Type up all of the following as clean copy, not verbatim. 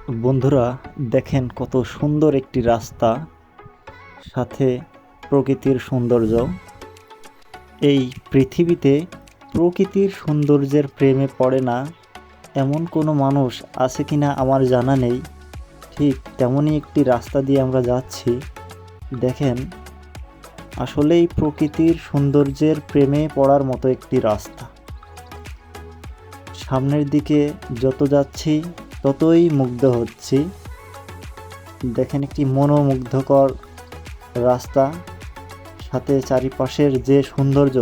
বন্ধুরা, দেখেন কত সুন্দর একটি রাস্তা, সাথে প্রকৃতির সৌন্দর্য। এই পৃথিবীতে প্রকৃতির সৌন্দর্যের প্রেমে পড়ে না এমন কোনো মানুষ আছে কিনা আমার জানা নেই। ঠিক তেমনই একটি রাস্তা দিয়ে আমরা যাচ্ছি। দেখেন, আসলেই প্রকৃতির সৌন্দর্যের প্রেমে পড়ার মতো একটি রাস্তা। সামনের দিকে যত যাচ্ছি ততই মুগ্ধ হচ্ছি। দেখেন, একটি মনোমুগ্ধকর রাস্তা, সাথে চারিপাশের যে সৌন্দর্য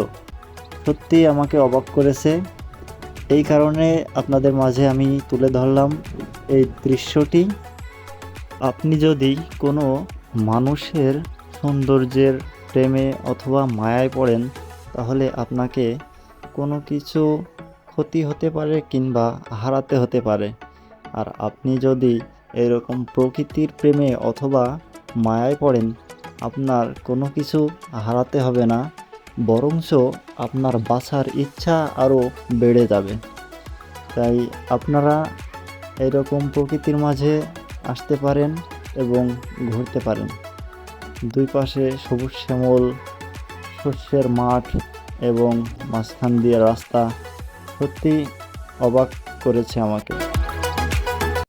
সত্যিই আমাকে অবাক করেছে। এই কারণে আপনাদের মাঝে আমি তুলে ধরলাম এই দৃশ্যটি। আপনি যদি কোনো মানুষের সৌন্দর্যের প্রেমে অথবা মায়ায় পড়েন, তাহলে আপনাকে কোনো কিছু ক্ষতি হতে পারে কিংবা হারাতে হতে পারে। আর আপনি যদি এরকম প্রকৃতির প্রেমে অথবা মায়ায় পড়েন, আপনার কোনো কিছু হারাতে হবে না, বরঞ্চ আপনার বাঁচার ইচ্ছা আরও বেড়ে যাবে। তাই আপনারা এরকম প্রকৃতির মাঝে আসতে পারেন এবং ঘুরতে পারেন। দুই পাশে সবুজ শ্যামল শস্যের মাঠ এবং মাঝখান দিয়ে রাস্তা সত্যি অবাক করেছে আমাকে।